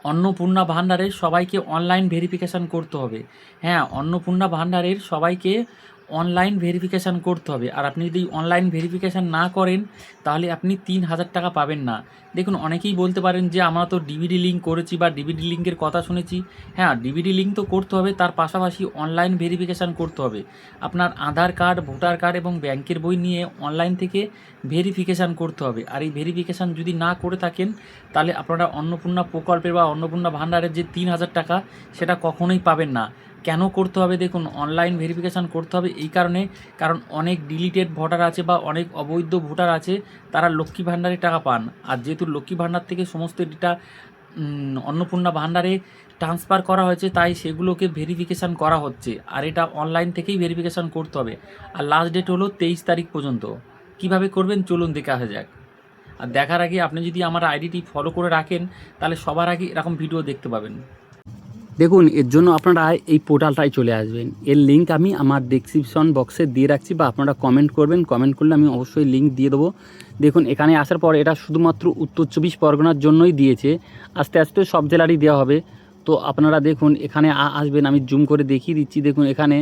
অন্নপূর্ণা ভাণ্ডারের সবাইকে online verification করতে হবে। হ্যাঁ, অন্নপূর্ণা ভাণ্ডারের সবাইকে অনলাইন ভেরিফিকেশান করতে হবে। আর আপনি যদি অনলাইন ভেরিফিকেশান না করেন তাহলে আপনি ৩,০০০ টাকা পাবেন না। দেখুন, অনেকেই বলতে পারেন যে আমরা তো ডিবিডি লিঙ্ক করেছি বা ডিবিডি লিঙ্কের কথা শুনেছি। হ্যাঁ, ডিবিডি লিঙ্ক তো করতে হবে, তার পাশাপাশি অনলাইন ভেরিফিকেশান করতে হবে। আপনার আধার কার্ড, ভোটার কার্ড এবং ব্যাংকের বই নিয়ে অনলাইন থেকে ভেরিফিকেশান করতে হবে। আর এই ভেরিফিকেশান যদি না করে থাকেন তাহলে আপনারা অন্নপূর্ণা প্রকল্পের বা অন্নপূর্ণা ভাণ্ডারের যে ৩,০০০ টাকা সেটা কখনোই পাবেন না। কেন করতে হবে? দেখুন, অনলাইন ভেরিফিকেশান করতে হবে এই কারণে, কারণ অনেক ডিলিটেড ভোটার আছে বা অনেক অবৈধ ভোটার আছে, তারা লক্ষ্মী ভাণ্ডারে টাকা পান। আর যেহেতু লক্ষ্মী ভাণ্ডার থেকে সমস্ত ডেটা অন্নপূর্ণা ভাণ্ডারে ট্রান্সফার করা হয়েছে, তাই সেগুলোকে ভেরিফিকেশান করা হচ্ছে। আর এটা অনলাইন থেকেই ভেরিফিকেশান করতে হবে। আর লাস্ট ডেট হলো 23 তারিখ পর্যন্ত। কিভাবে করবেন চলুন দেখে আসা যাক। আর দেখার আগে আপনি যদি আমার আইডিটি ফলো করে রাখেন তাহলে সবার আগে এরকম ভিডিও দেখতে পাবেন। দেখুন, এর জন্য আপনারা এই পোর্টালটায় চলে আসবেন। এর লিঙ্ক আমি আমার ডেসক্রিপশন বক্সে দিয়ে রাখছি, বা আপনারা কমেন্ট করবেন, কমেন্ট করলে আমি অবশ্যই লিঙ্ক দিয়ে দেবো। দেখুন, এখানে আসার পর এটা শুধুমাত্র উত্তর 24 পরগনার জন্যই দিয়েছে। আস্তে আস্তে সব জেলারই দেওয়া হবে। তো আপনারা দেখুন, এখানে আসবেন, আমি জুম করে দেখিয়ে দিচ্ছি। দেখুন, এখানে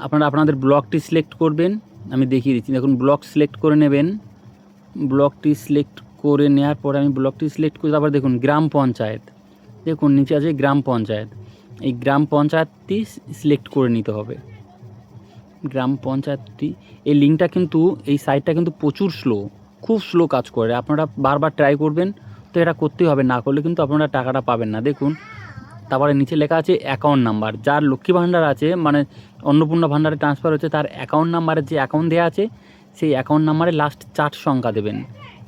আপনারা আপনাদের ব্লকটি সিলেক্ট করবেন। আমি দেখিয়ে দিচ্ছি। দেখুন, ব্লক সিলেক্ট করে নেবেন। ব্লকটি সিলেক্ট করে নেওয়ার পরে আমি ব্লকটি সিলেক্ট করে তারপর দেখুন গ্রাম পঞ্চায়েত। দেখুন, নিচে আছে গ্রাম পঞ্চায়েত। এই গ্রাম পঞ্চায়েতটি সিলেক্ট করে নিতে হবে। গ্রাম পঞ্চায়েতটি, এই লিঙ্কটা কিন্তু, এই সাইটটা কিন্তু প্রচুর স্লো, খুব স্লো কাজ করে। আপনারা বারবার ট্রাই করবেন, তো এটা করতেই হবে, না করলে কিন্তু আপনারা টাকাটা পাবেন না। দেখুন, তারপরে নিচে লেখা আছে অ্যাকাউন্ট নাম্বার। যার লক্ষ্মী ভাণ্ডার আছে, মানে অন্নপূর্ণা ভাণ্ডারে ট্রান্সফার হচ্ছে, তার অ্যাকাউন্ট নাম্বারের যে অ্যাকাউন্ট দেওয়া আছে, সেই অ্যাকাউন্ট নাম্বারে লাস্ট 4 সংখ্যা দেবেন।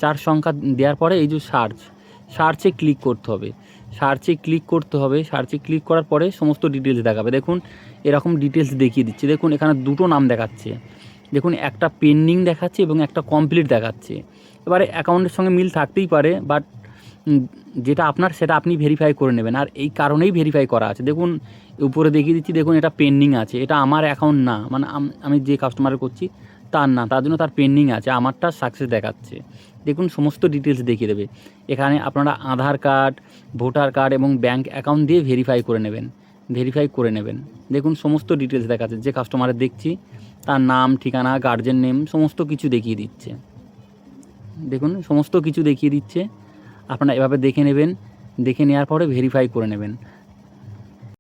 4 সংখ্যা দেওয়ার পরে এই যে সার্চে ক্লিক করতে হবে। সার্চে ক্লিক করার পরে সমস্ত ডিটেলস দেখাবে। দেখুন, এরকম ডিটেলস দেখিয়ে দিচ্ছে। দেখুন, এখানে দুটো নাম দেখাচ্ছে। দেখুন, একটা পেন্ডিং দেখাচ্ছে এবং একটা কমপ্লিট দেখাচ্ছে। এবারে অ্যাকাউন্টের সঙ্গে মিল থাকতেই পারে, বাট যেটা আপনার সেটা আপনি ভেরিফাই করে নেবেন। আর এই কারণেই ভেরিফাই করা আছে। দেখুন, উপরে দেখিয়ে দিচ্ছি। দেখুন, এটা পেন্ডিং আছে। এটা আমার অ্যাকাউন্ট না, মানে আমি যে কাস্টমারে করছি তার না, তার জন্য তার পেন্ডিং আছে, আমারটা সাকসেস দেখাচ্ছে। দেখুন, সমস্ত ডিটেলস দেখিয়ে দেবে। এখানে আপনারা আধার কার্ড, ভোটার কার্ড এবং ব্যাঙ্ক অ্যাকাউন্ট দিয়ে ভেরিফাই করে নেবেন। দেখুন, সমস্ত ডিটেলস দেখাচ্ছে। যে কাস্টমারের দেখছি তার নাম, ঠিকানা, গার্জেন নেম সমস্ত কিছু দেখিয়ে দিচ্ছে। দেখুন, সমস্ত কিছু দেখিয়ে দিচ্ছে। আপনারা এভাবে দেখে নেবেন। দেখে নেওয়ার পরে ভেরিফাই করে নেবেন।